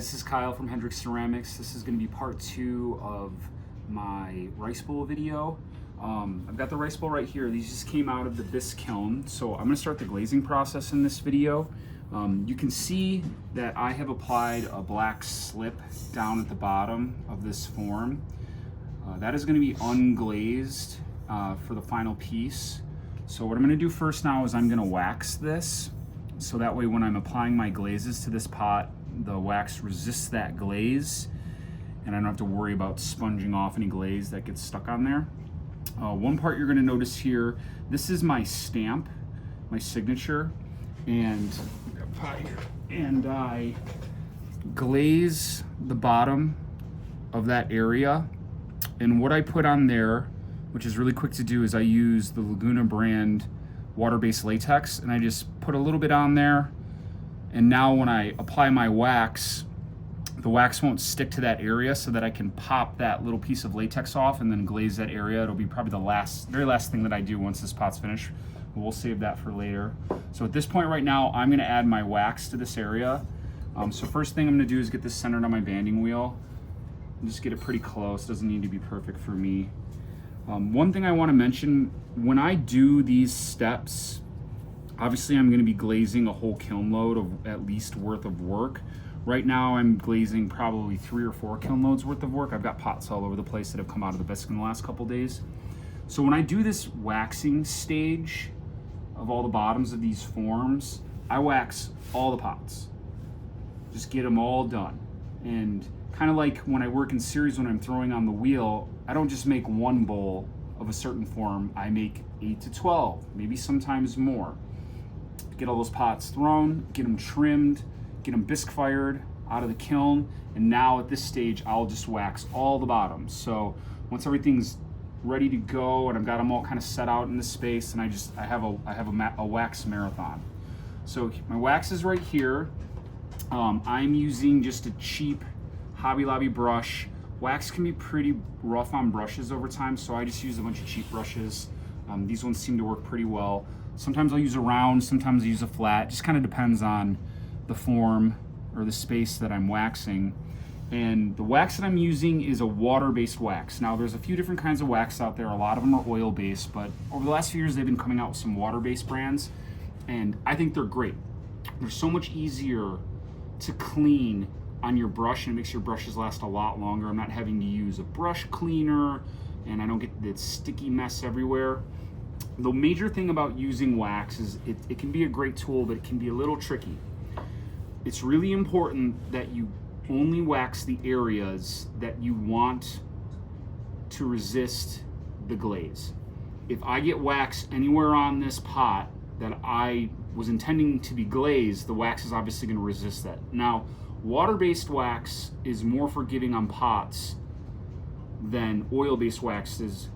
guys, this is Kyle from Hendrick Ceramics. This is going to be part 2 of my rice bowl video. I've got the rice bowl right here. These just came out of the bisque kiln. So I'm going to start the glazing process in this video. You can see that I have applied a black slip down at the bottom of this form. That is going to be unglazed for the final piece. So what I'm going to do first now is I'm going to wax this. So that way when I'm applying my glazes to this pot, the wax resists that glaze and I don't have to worry about sponging off any glaze that gets stuck on there. One part you're going to notice here, this is my stamp, my signature, and I glaze the bottom of that area. And what I put on there, which is really quick to do, is I use the Laguna brand water-based latex, and I just put a little bit on there, and now when I apply my wax, the wax won't stick to that area, so that I can pop that little piece of latex off and then glaze that area. It'll be probably the very last thing that I do once this pot's finished. We'll save that for later. So at this point right now, I'm going to add my wax to this area. So first thing I'm going to do is get this centered on my banding wheel and just get it pretty close. Doesn't need to be perfect for me. One thing I want to mention, when I do these steps, obviously I'm going to be glazing a whole kiln load of at least worth of work. Right now I'm glazing probably 3 or 4 kiln loads worth of work. I've got pots all over the place that have come out of the bisque in the last couple days. So when I do this waxing stage of all the bottoms of these forms, I wax all the pots. Just get them all done. And kind of like when I work in series, when I'm throwing on the wheel, I don't just make one bowl of a certain form, I make 8 to 12, maybe sometimes more. Get all those pots thrown, get them trimmed, get them bisque fired out of the kiln, and now at this stage I'll just wax all the bottoms. So once everything's ready to go and I've got them all kind of set out in the space, and I have a wax marathon. So my wax is right here. I'm using just a cheap Hobby Lobby brush. Wax can be pretty rough on brushes over time, so I just use a bunch of cheap brushes. These ones seem to work pretty well. Sometimes I'll use a round, sometimes I use a flat. Just kind of depends on the form or the space that I'm waxing. And the wax that I'm using is a water-based wax. Now there's a few different kinds of wax out there. A lot of them are oil-based, but over the last few years they've been coming out with some water-based brands, and I think they're great. They're so much easier to clean on your brush, and it makes your brushes last a lot longer. I'm not having to use a brush cleaner, and I don't get that sticky mess everywhere. The major thing about using wax is it can be a great tool, but it can be a little tricky. It's really important that you only wax the areas that you want to resist the glaze. If I get wax anywhere on this pot that I was intending to be glazed, the wax is obviously going to resist that. Now, water-based wax is more forgiving on pots than oil-based wax is,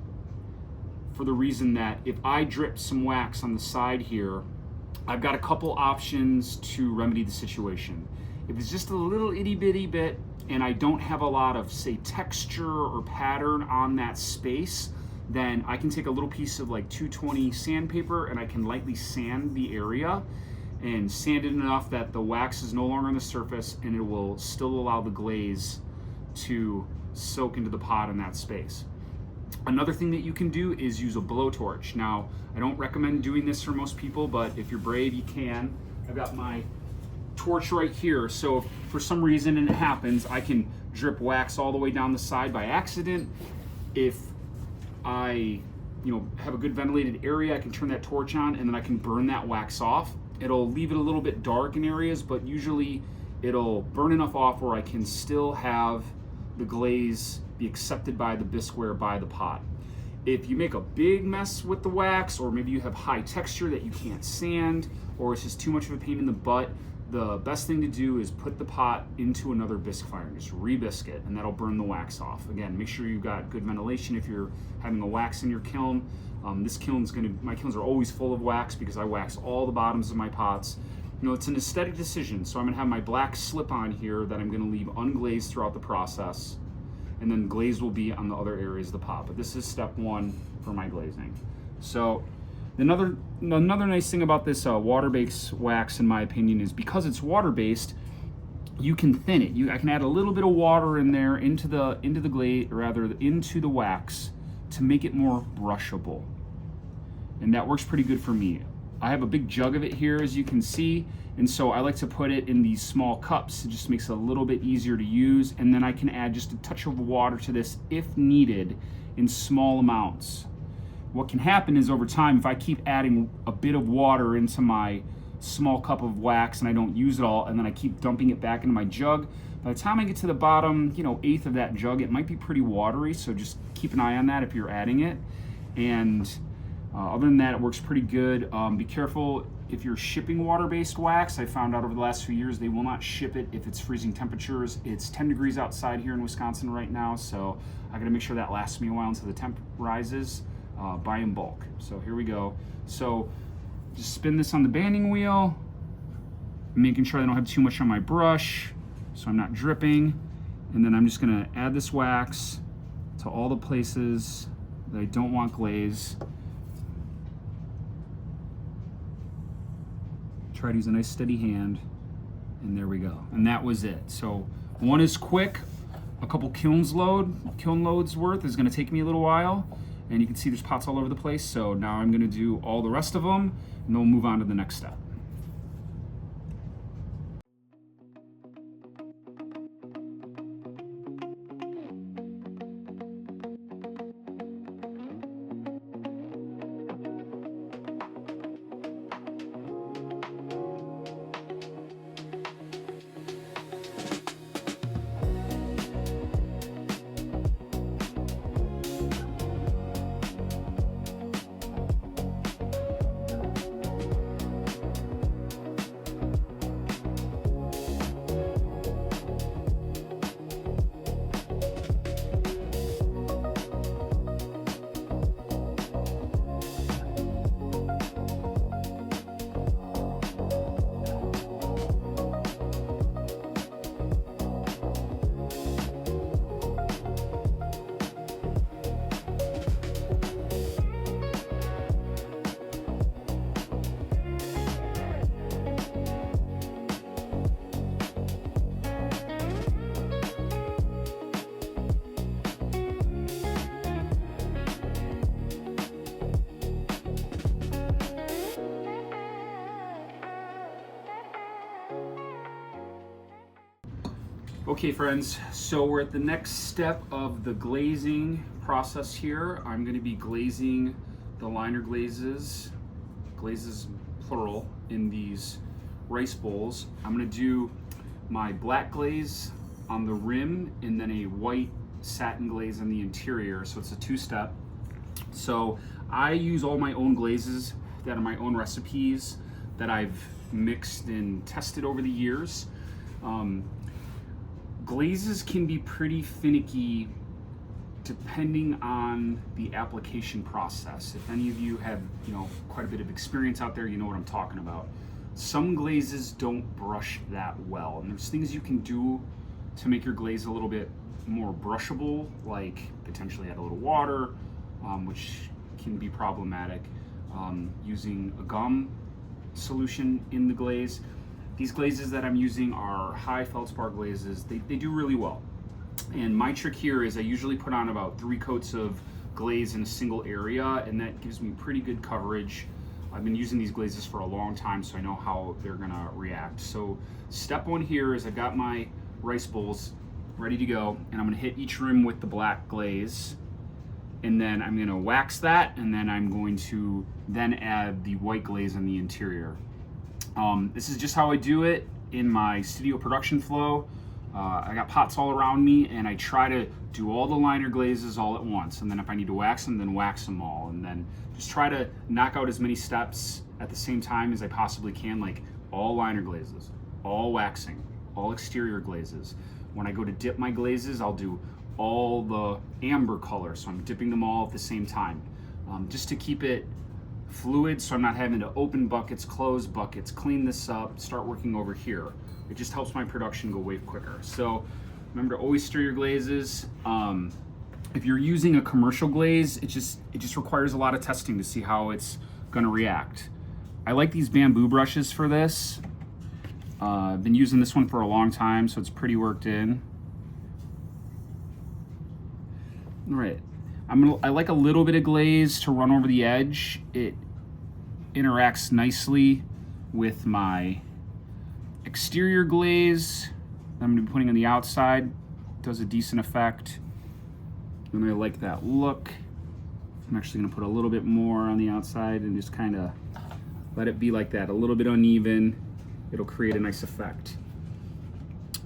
for the reason that if I drip some wax on the side here, I've got a couple options to remedy the situation. If it's just a little itty-bitty bit and I don't have a lot of, say, texture or pattern on that space, then I can take a little piece of like 220 sandpaper and I can lightly sand the area and sand it enough that the wax is no longer on the surface and it will still allow the glaze to soak into the pot in that space. Another thing that you can do is use a blowtorch. Now, I don't recommend doing this for most people, but if you're brave, you can. I've got my torch right here, so if for some reason and it happens, I can drip wax all the way down the side by accident. If I have a good ventilated area, I can turn that torch on and then I can burn that wax off. It'll leave it a little bit dark in areas, but usually it'll burn enough off where I can still have the glaze be accepted by the bisqueware, by the pot. If you make a big mess with the wax, or maybe you have high texture that you can't sand, or it's just too much of a pain in the butt, the best thing to do is put the pot into another bisque fire and just re-bisque it, and that'll burn the wax off. Again, make sure you've got good ventilation if you're having a wax in your kiln. My kilns are always full of wax because I wax all the bottoms of my pots. It's an aesthetic decision, so I'm gonna have my black slip on here that I'm gonna leave unglazed throughout the process, and then glaze will be on the other areas of the pot. But this is step 1 for my glazing. So another nice thing about this water-based wax, in my opinion, is because it's water-based, you can thin it. I can add a little bit of water in there into the glaze, or rather into the wax, to make it more brushable. And that works pretty good for me. I have a big jug of it here, as you can see, and so I like to put it in these small cups. It just makes it a little bit easier to use, and then I can add just a touch of water to this if needed in small amounts. What can happen is over time, if I keep adding a bit of water into my small cup of wax and I don't use it all, and then I keep dumping it back into my jug, by the time I get to the bottom, eighth of that jug, it might be pretty watery, so just keep an eye on that if you're adding it. And other than that, it works pretty good. Be careful if you're shipping water-based wax. I found out over the last few years they will not ship it if it's freezing temperatures. It's 10 degrees outside here in Wisconsin right now, so I gotta make sure that lasts me a while until the temp rises. Buy in bulk. So here we go. So just spin this on the banding wheel, making sure I don't have too much on my brush so I'm not dripping. And then I'm just gonna add this wax to all the places that I don't want glaze. Try to use a nice steady hand, and there we go. And that was it. So one is quick, a couple kiln loads worth is gonna take me a little while, and you can see there's pots all over the place. So now I'm gonna do all the rest of them, and then we'll move on to the next step. Okay friends, so we're at the next step of the glazing process here. I'm going to be glazing the liner glazes plural, in these rice bowls. I'm going to do my black glaze on the rim and then a white satin glaze on the interior, so it's a two-step. So I use all my own glazes that are my own recipes that I've mixed and tested over the years. Glazes can be pretty finicky depending on the application process. If any of you have, quite a bit of experience out there, you know what I'm talking about. Some glazes don't brush that well, and there's things you can do to make your glaze a little bit more brushable, like potentially add a little water, which can be problematic, using a gum solution in the glaze. These glazes that I'm using are high feldspar glazes. They do really well. And my trick here is I usually put on about 3 coats of glaze in a single area, and that gives me pretty good coverage. I've been using these glazes for a long time, so I know how they're gonna react. So step 1 here is I've got my rice bowls ready to go, and I'm gonna hit each rim with the black glaze, and then I'm gonna wax that, and then I'm going to then add the white glaze on the interior. This is just how I do it in my studio production flow. I got pots all around me, and I try to do all the liner glazes all at once, and then if I need to wax them, then wax them all, and then just try to knock out as many steps at the same time as I possibly can, like all liner glazes, all waxing, all exterior glazes. When I go to dip my glazes, I'll do all the amber color, so I'm dipping them all at the same time, just to keep it fluid, so I'm not having to open buckets, close buckets, clean this up, start working over here. It just helps my production go way quicker. So remember to always stir your glazes. If you're using a commercial glaze, it just requires a lot of testing to see how it's gonna react. I like these bamboo brushes for this. I've been using this one for a long time, so it's pretty worked in. All right, I like a little bit of glaze to run over the edge. It interacts nicely with my exterior glaze I'm going to be putting on the outside. Does a decent effect, and I like that look. I'm actually going to put a little bit more on the outside and just kind of let it be like that, a little bit uneven. It'll create a nice effect.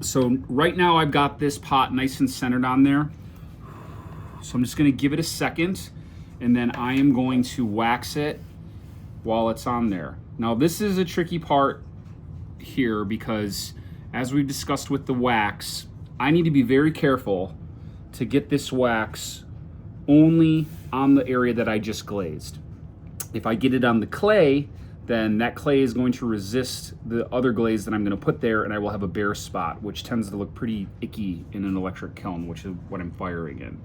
So right now I've got this pot nice and centered on there. So I'm just going to give it a second, and then I am going to wax it while it's on there. Now this is a tricky part here because, as we've discussed with the wax, I need to be very careful to get this wax only on the area that I just glazed. If I get it on the clay, then that clay is going to resist the other glaze that I'm going to put there, and I will have a bare spot, which tends to look pretty icky in an electric kiln, which is what I'm firing in.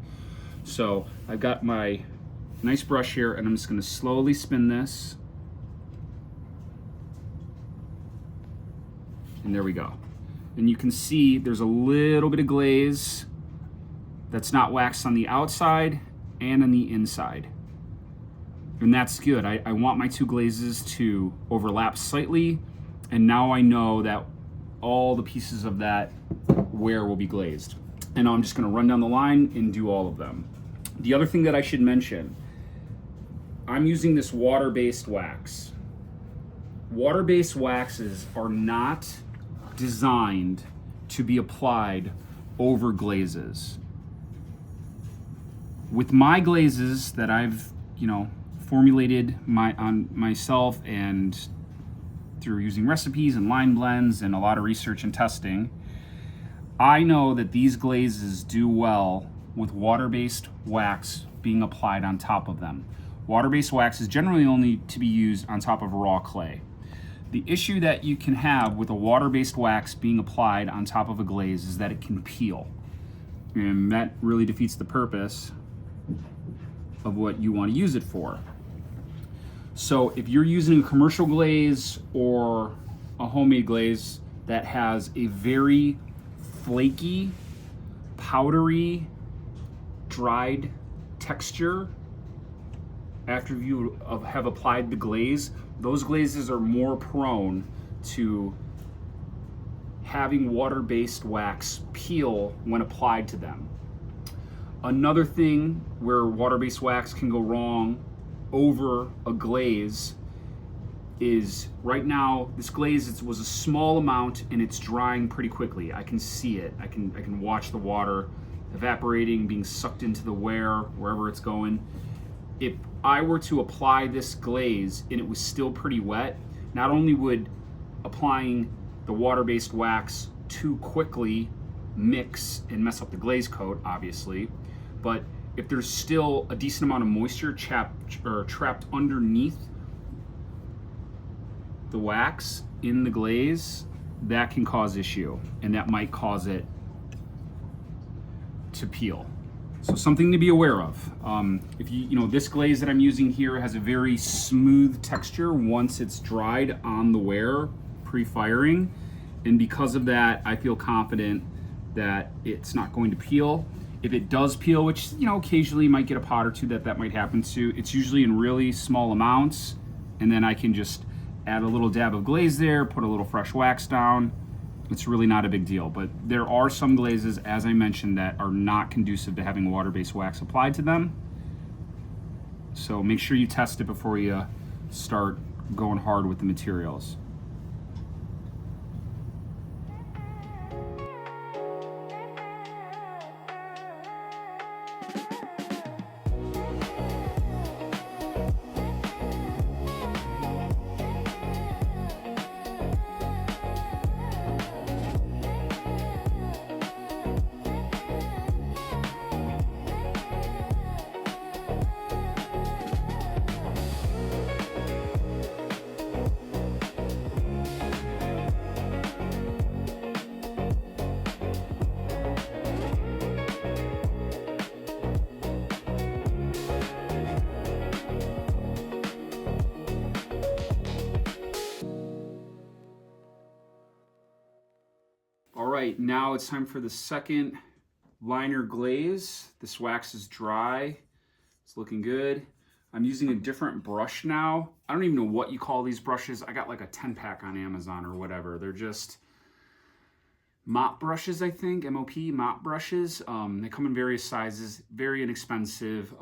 So I've got my nice brush here, and I'm just going to slowly spin this. And there we go. And you can see there's a little bit of glaze that's not waxed on the outside and on the inside. And that's good. I want my two glazes to overlap slightly, and now I know that all the pieces of that ware will be glazed. And I'm just gonna run down the line and do all of them. The other thing that I should mention, I'm using this water-based wax. Water-based waxes are not designed to be applied over glazes. With my glazes that I've, formulated on myself and through using recipes and line blends and a lot of research and testing, I know that these glazes do well with water-based wax being applied on top of them. Water-based wax is generally only to be used on top of raw clay. The issue that you can have with a water-based wax being applied on top of a glaze is that it can peel. And that really defeats the purpose of what you want to use it for. So if you're using a commercial glaze or a homemade glaze that has a very flaky, powdery, dried texture after you have applied the glaze, those glazes are more prone to having water-based wax peel when applied to them. Another thing where water-based wax can go wrong over a glaze is, right now this glaze was a small amount and it's drying pretty quickly. I can see it. I can watch the water evaporating, being sucked into the ware, wherever it's going. If I were to apply this glaze and it was still pretty wet, not only would applying the water-based wax too quickly mix and mess up the glaze coat, obviously, but if there's still a decent amount of moisture trapped underneath the wax in the glaze, that can cause issue, and that might cause it to peel. So something to be aware of. If this glaze that I'm using here has a very smooth texture once it's dried on the ware pre-firing, and because of that, I feel confident that it's not going to peel. If it does peel, which occasionally you might get a pot or two that might happen to, it's usually in really small amounts, and then I can just add a little dab of glaze there, put a little fresh wax down. It's really not a big deal, but there are some glazes, as I mentioned, that are not conducive to having water-based wax applied to them. So make sure you test it before you start going hard with the materials. right, now it's time for the second liner glaze. This wax is dry. It's looking good. I'm using a different brush now. I don't even know what you call these brushes. I got like a 10-pack on Amazon or whatever. They're just mop brushes, I think, MOP mop brushes. They come in various sizes, very inexpensive.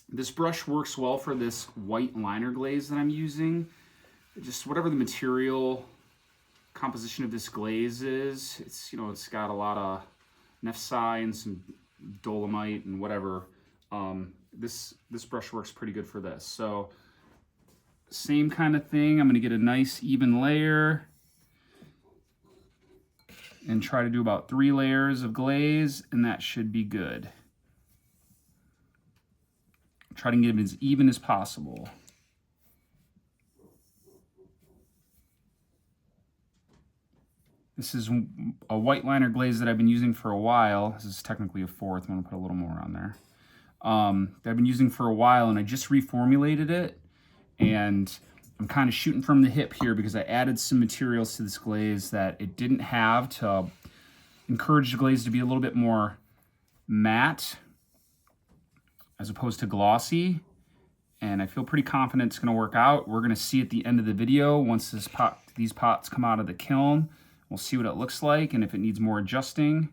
This brush works well for this white liner glaze that I'm using. Just whatever the material composition of this glaze is, it's, you know, it's got a lot of nephsi and some dolomite and whatever. This brush works pretty good for this. So same kind of thing. I'm going to get a nice even layer and try to do about 3 layers of glaze, and that should be good. Try to get it as even as possible. This is a white liner glaze that I've been using for a while. This is technically a 4th. I'm going to put a little more on there. That I've been using for a while, and I just reformulated it. And I'm kind of shooting from the hip here because I added some materials to this glaze that it didn't have to encourage the glaze to be a little bit more matte as opposed to glossy. And I feel pretty confident it's going to work out. We're going to see at the end of the video, once these pots come out of the kiln, we'll see what it looks like and if it needs more adjusting.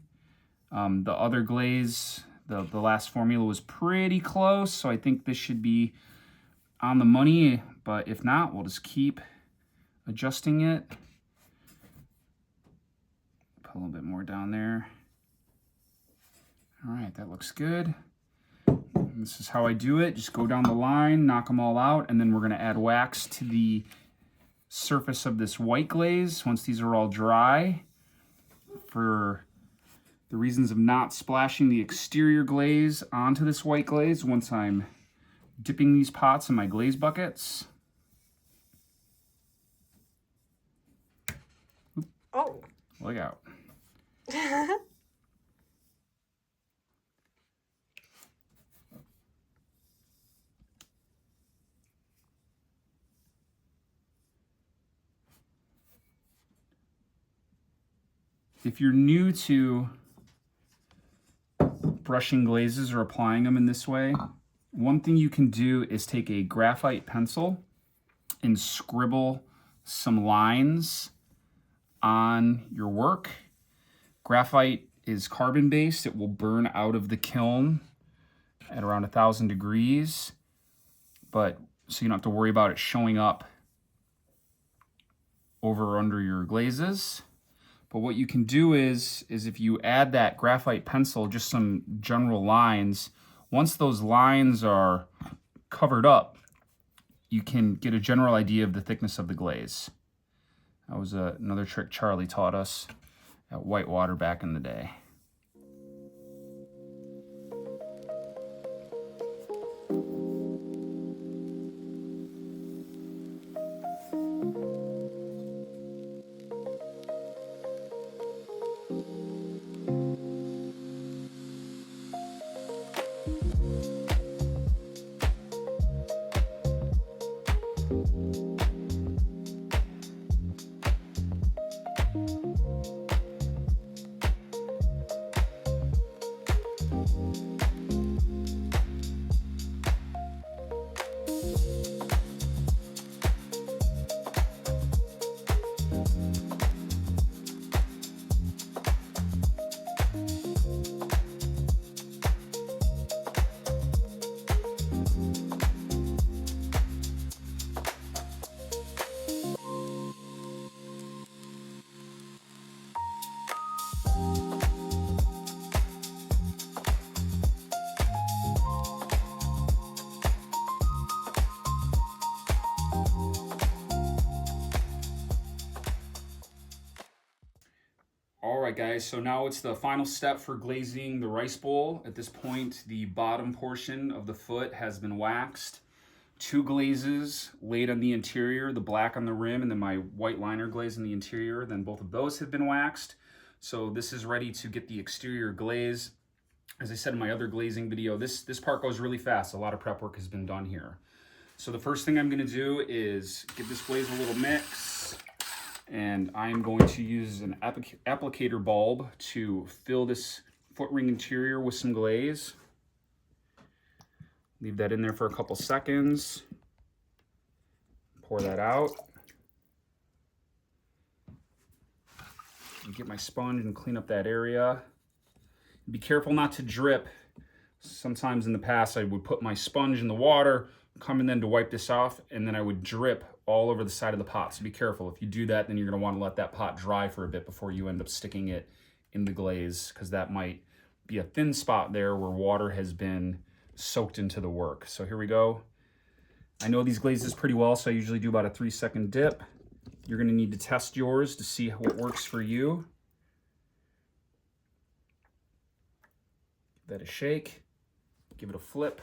The other glaze, the last formula was pretty close, so I think this should be on the money, but if not, we'll just keep adjusting it. Put a little bit more down there. All right, that looks good. And this is how I do it. Just go down the line, knock them all out, and then we're gonna add wax to the surface of this white glaze once these are all dry, for the reasons of not splashing the exterior glaze onto this white glaze once I'm dipping these pots in my glaze buckets. Oh. Look out. If you're new to brushing glazes or applying them in this way, one thing you can do is take a graphite pencil and scribble some lines on your work. Graphite is carbon-based. It will burn out of the kiln at around 1,000 degrees, but so you don't have to worry about it showing up over or under your glazes. But what you can do is if you add that graphite pencil, just some general lines, once those lines are covered up, you can get a general idea of the thickness of the glaze. That was another trick Charlie taught us at Whitewater back in the day. All right, guys, so now it's the final step for glazing the rice bowl. At this point, the bottom portion of the foot has been waxed. 2 glazes laid on the interior, the black on the rim, and then my white liner glaze in the interior. Then both of those have been waxed. So this is ready to get the exterior glaze. As I said in my other glazing video, this part goes really fast. A lot of prep work has been done here. So the first thing I'm gonna do is give this glaze a little mix. And I'm going to use an applicator bulb to fill this foot ring interior with some glaze. Leave that in there for a couple seconds. Pour that out. Get my sponge and clean up that area. Be careful not to drip. Sometimes in the past I would put my sponge in the water, come in then to wipe this off, and then I would drip all over the side of the pot. So be careful. If you do that, then you're going to want to let that pot dry for a bit before you end up sticking it in the glaze, because that might be a thin spot there where water has been soaked into the work. So here we go. I know these glazes pretty well, so I usually do about a 3-second dip. You're going to need to test yours to see what works for you. Give that a shake. Give it a flip.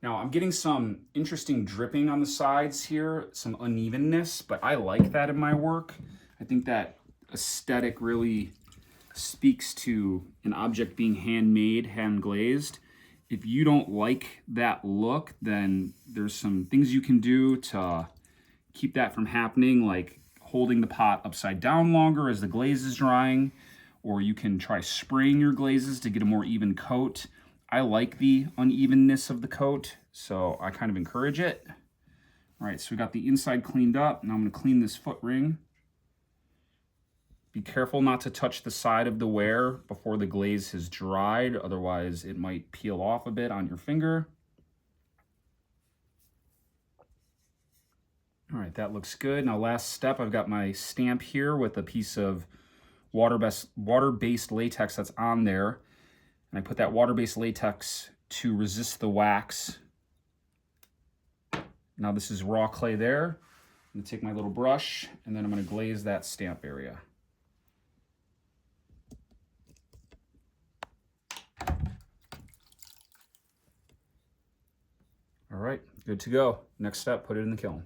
Now I'm getting some interesting dripping on the sides here, some unevenness, but I like that in my work. I think that aesthetic really speaks to an object being handmade, hand glazed. If you don't like that look, then there's some things you can do to keep that from happening, like holding the pot upside down longer as the glaze is drying, or you can try spraying your glazes to get a more even coat. I like the unevenness of the coat, so I kind of encourage it. All right, so we got the inside cleaned up. Now I'm going to clean this foot ring. Be careful not to touch the side of the wear before the glaze has dried, otherwise it might peel off a bit on your finger. All right, that looks good. Now last step, I've got my stamp here with a piece of water-based latex that's on there. And I put that water-based latex to resist the wax. Now this is raw clay there. I'm gonna take my little brush and then I'm gonna glaze that stamp area. All right, good to go. Next step, put it in the kiln.